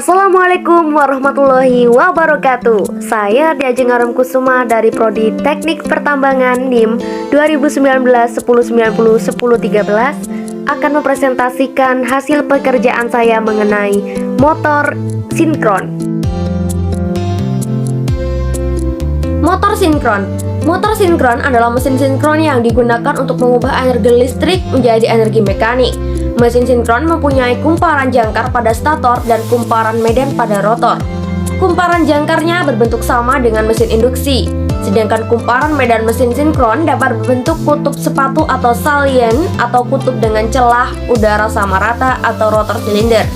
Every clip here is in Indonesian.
Assalamualaikum warahmatullahi wabarakatuh. Saya Diajeng Arum Kusuma dari Prodi Teknik Pertambangan NIM 2019-1090-1013 akan mempresentasikan hasil pekerjaan saya mengenai motor sinkron. Motor sinkron. Motor sinkron adalah mesin sinkron yang digunakan untuk mengubah energi listrik menjadi energi mekanik. Mesin sinkron mempunyai kumparan jangkar pada stator dan kumparan medan pada rotor. Kumparan jangkarnya berbentuk sama dengan mesin induksi, sedangkan kumparan medan mesin sinkron dapat berbentuk kutub sepatu atau salien atau kutub dengan celah udara sama rata atau rotor silinder.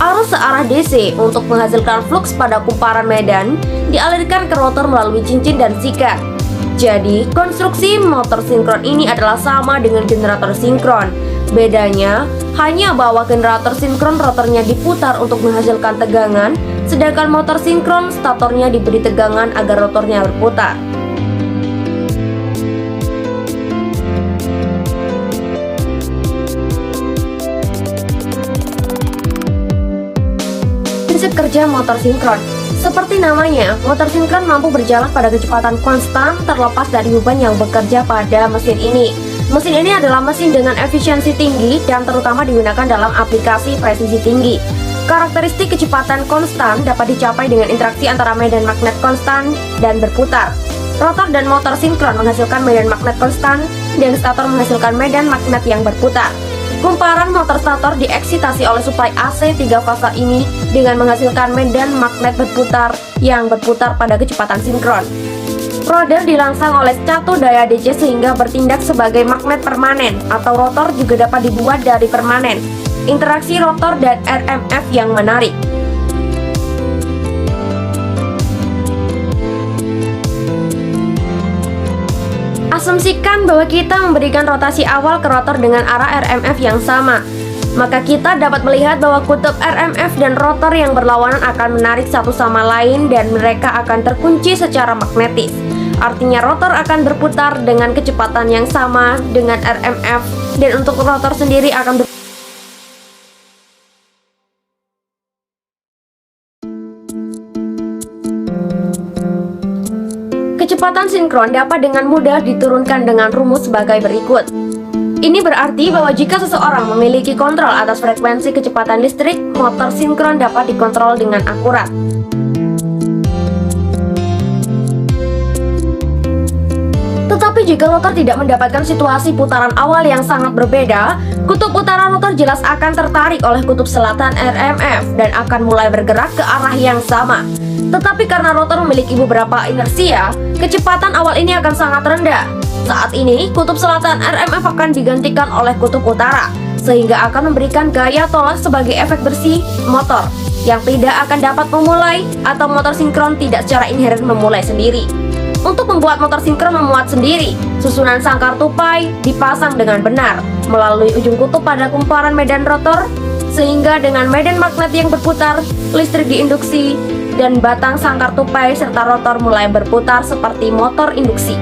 Arus searah DC untuk menghasilkan fluks pada kumparan medan dialirkan ke rotor melalui cincin dan sikat. Jadi, konstruksi motor sinkron ini adalah sama dengan generator sinkron. Bedanya, hanya bahwa generator sinkron rotornya diputar untuk menghasilkan tegangan, sedangkan motor sinkron statornya diberi tegangan agar rotornya berputar. Prinsip kerja motor sinkron. Seperti namanya, motor sinkron mampu berjalan pada kecepatan konstan terlepas dari beban yang bekerja pada mesin ini. Mesin ini adalah mesin dengan efisiensi tinggi dan terutama digunakan dalam aplikasi presisi tinggi. Karakteristik kecepatan konstan dapat dicapai dengan interaksi antara medan magnet konstan dan berputar. Rotor dan motor sinkron menghasilkan medan magnet konstan dan stator menghasilkan medan magnet yang berputar. Kumparan motor stator dieksitasi oleh suplai AC 3 fasa ini dengan menghasilkan medan magnet berputar yang berputar pada kecepatan sinkron. Roda dirangsang oleh catu daya DC sehingga bertindak sebagai magnet permanen, atau rotor juga dapat dibuat dari permanen. Interaksi rotor dan RMF yang menarik. Asumsikan bahwa kita memberikan rotasi awal ke rotor dengan arah RMF yang sama. Maka kita dapat melihat bahwa kutub RMF dan rotor yang berlawanan akan menarik satu sama lain dan mereka akan terkunci secara magnetis. Artinya rotor akan berputar dengan kecepatan yang sama dengan RMF dan untuk rotor sendiri akan Kecepatan sinkron dapat dengan mudah diturunkan dengan rumus sebagai berikut. Ini berarti bahwa jika seseorang memiliki kontrol atas frekuensi kecepatan listrik, motor sinkron dapat dikontrol dengan akurat. Tetapi jika rotor tidak mendapatkan situasi putaran awal yang sangat berbeda, kutub utara rotor jelas akan tertarik oleh kutub selatan RMF dan akan mulai bergerak ke arah yang sama. Tetapi karena rotor memiliki beberapa inersia, kecepatan awal ini akan sangat rendah. Saat ini, kutub selatan RMF akan digantikan oleh kutub utara, sehingga akan memberikan gaya tolak sebagai efek bersih motor, yang tidak akan dapat memulai atau motor sinkron tidak secara inheren memulai sendiri. Untuk membuat motor sinkron memuat sendiri, susunan sangkar tupai dipasang dengan benar melalui ujung kutub pada kumparan medan rotor, sehingga dengan medan magnet yang berputar, listrik diinduksi, dan batang sangkar tupai serta rotor mulai berputar seperti motor induksi.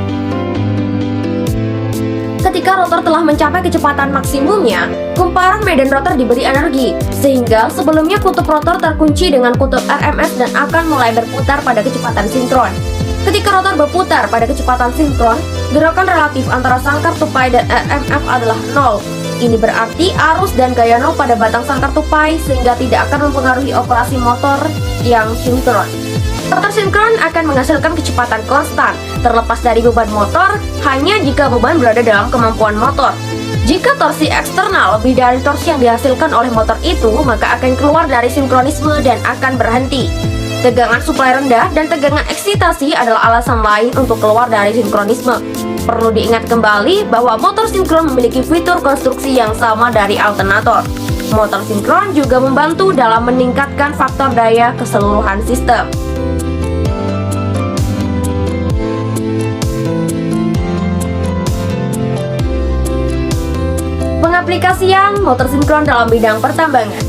Ketika rotor telah mencapai kecepatan maksimumnya, kumparan medan rotor diberi energi, sehingga sebelumnya kutub rotor terkunci dengan kutub RMS dan akan mulai berputar pada kecepatan sinkron. Ketika rotor berputar pada kecepatan sinkron, gerakan relatif antara sangkar tupai dan RMF adalah 0. Ini berarti arus dan gaya 0 pada batang sangkar tupai sehingga tidak akan mempengaruhi operasi motor yang sinkron. Motor sinkron akan menghasilkan kecepatan konstan, terlepas dari beban motor, hanya jika beban berada dalam kemampuan motor. Jika torsi eksternal lebih dari torsi yang dihasilkan oleh motor itu, maka akan keluar dari sinkronisme dan akan berhenti. Tegangan suplai rendah dan tegangan eksitasi adalah alasan lain untuk keluar dari sinkronisme. Perlu diingat kembali bahwa motor sinkron memiliki fitur konstruksi yang sama dari alternator. Motor sinkron juga membantu dalam meningkatkan faktor daya keseluruhan sistem. Pengaplikasian motor sinkron dalam bidang pertambangan.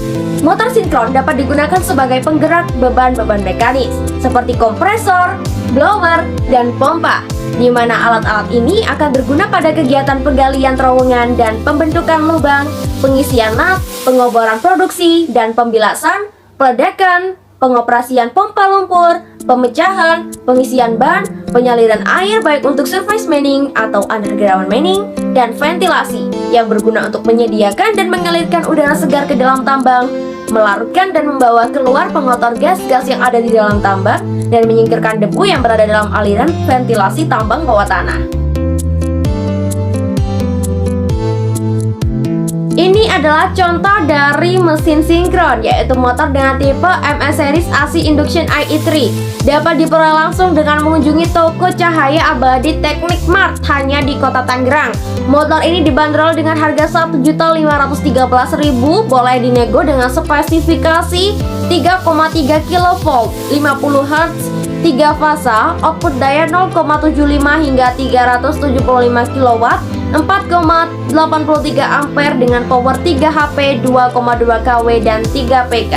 Motor sinkron dapat digunakan sebagai penggerak beban-beban mekanis seperti kompresor, blower, dan pompa, di mana alat-alat ini akan berguna pada kegiatan penggalian terowongan dan pembentukan lubang, pengisian nut, pengoboran produksi, dan pembilasan peledakan, pengoperasian pompa lumpur, pemecahan, pengisian ban, penyaliran air baik untuk surface mining atau underground mining, dan ventilasi yang berguna untuk menyediakan dan mengalirkan udara segar ke dalam tambang, melarutkan dan membawa keluar pengotor gas-gas yang ada di dalam tambang, dan menyingkirkan debu yang berada dalam aliran ventilasi tambang bawah tanah. Ini adalah contoh dari mesin sinkron, yaitu motor dengan tipe MS Series AC Induction IE3. Dapat diperoleh langsung dengan mengunjungi toko cahaya abadi Teknik Mart hanya di Kota Tangerang. Motor ini dibanderol dengan harga Rp1.513.000, boleh dinego dengan spesifikasi 3,3 kV, 50 Hz, 3 fasa, output daya 0,75 hingga 375 kW, 4,83 ampere dengan power 3 HP, 2,2 kW dan 3 PK.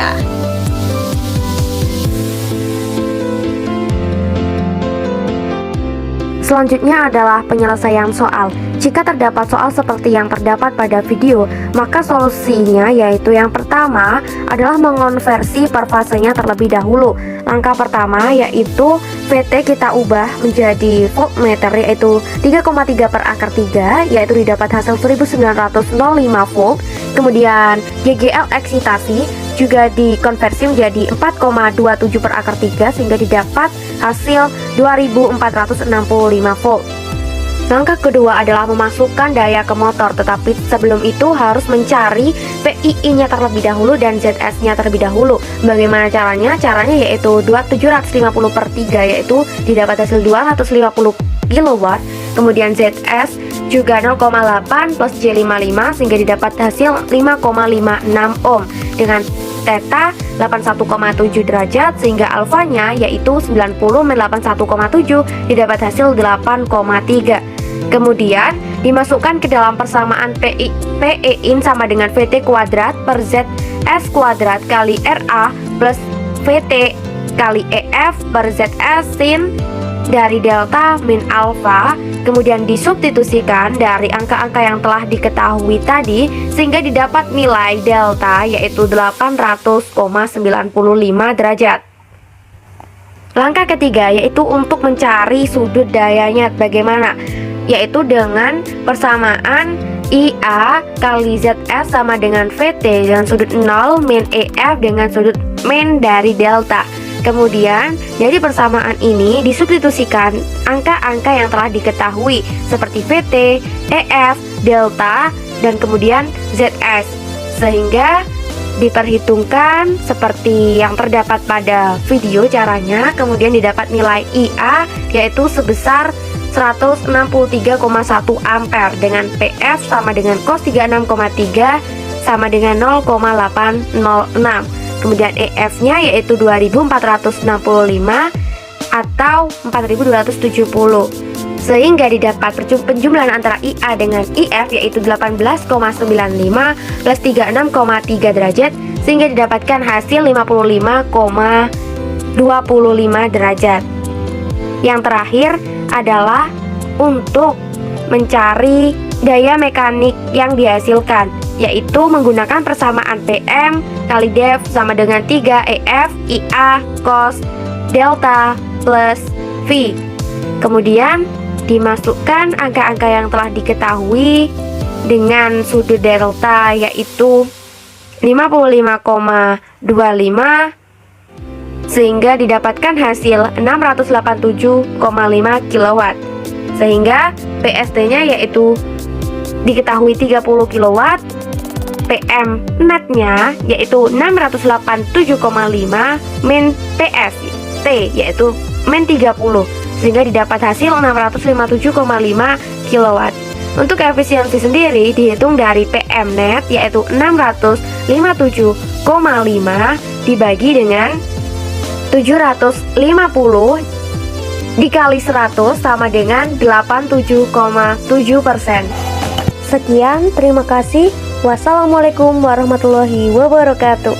Selanjutnya adalah penyelesaian soal. Jika terdapat soal seperti yang terdapat pada video, maka solusinya yaitu yang pertama adalah mengonversi per fasenya terlebih dahulu. Langkah pertama yaitu VT kita ubah menjadi voltmeter, yaitu 3,3 per akar 3, yaitu didapat hasil 1905 volt. Kemudian GGL eksitasi juga dikonversi menjadi 4,27 per akar 3 sehingga didapat hasil 2465 volt. Langkah kedua adalah memasukkan daya ke motor, tetapi sebelum itu harus mencari PII-nya terlebih dahulu dan ZS-nya terlebih dahulu. Bagaimana caranya? Caranya yaitu 750 per 3, yaitu didapat hasil 250 kW. Kemudian ZS juga 0,8 plus J55 sehingga didapat hasil 5,56 ohm dengan theta 81,7 derajat sehingga alfanya yaitu 90 min 81,7 didapat hasil 8,3. Kemudian dimasukkan ke dalam persamaan PIN sama dengan VT kuadrat per ZS kuadrat kali RA plus VT kali EF per ZS sin dari delta min alfa. Kemudian disubstitusikan dari angka-angka yang telah diketahui tadi sehingga didapat nilai delta yaitu 800,95 derajat. Langkah ketiga yaitu untuk mencari sudut dayanya. Bagaimana? Yaitu dengan persamaan IA kali ZS sama dengan VT dengan sudut 0 min EF dengan sudut min dari delta. Kemudian dari persamaan ini disubstitusikan angka-angka yang telah diketahui seperti VT, EF, delta, dan kemudian ZS sehingga diperhitungkan seperti yang terdapat pada video caranya. Kemudian didapat nilai IA yaitu sebesar 163,1 ampere dengan PF sama dengan cos 36,3 sama dengan 0,806. Kemudian EF-nya yaitu 2465 atau 4270 sehingga didapat penjumlahan antara IA dengan IF yaitu 18,95 plus 36,3 derajat sehingga didapatkan hasil 55,25 derajat. Yang terakhir adalah untuk mencari daya mekanik yang dihasilkan, yaitu menggunakan persamaan PM kali def sama dengan 3 EF IA cos delta plus V. Kemudian dimasukkan angka-angka yang telah diketahui dengan sudut delta yaitu 55,25 sehingga didapatkan hasil 687,5 kW sehingga PST-nya yaitu diketahui 30 kW, PM netnya yaitu 687,5 min PST yaitu min 30 sehingga didapat hasil 657,5 kW. Untuk efisiensi sendiri dihitung dari PM net yaitu 657,5 dibagi dengan 750 dikali 100 sama dengan 87,7%. Sekian, terima kasih. Wassalamualaikum warahmatullahi wabarakatuh.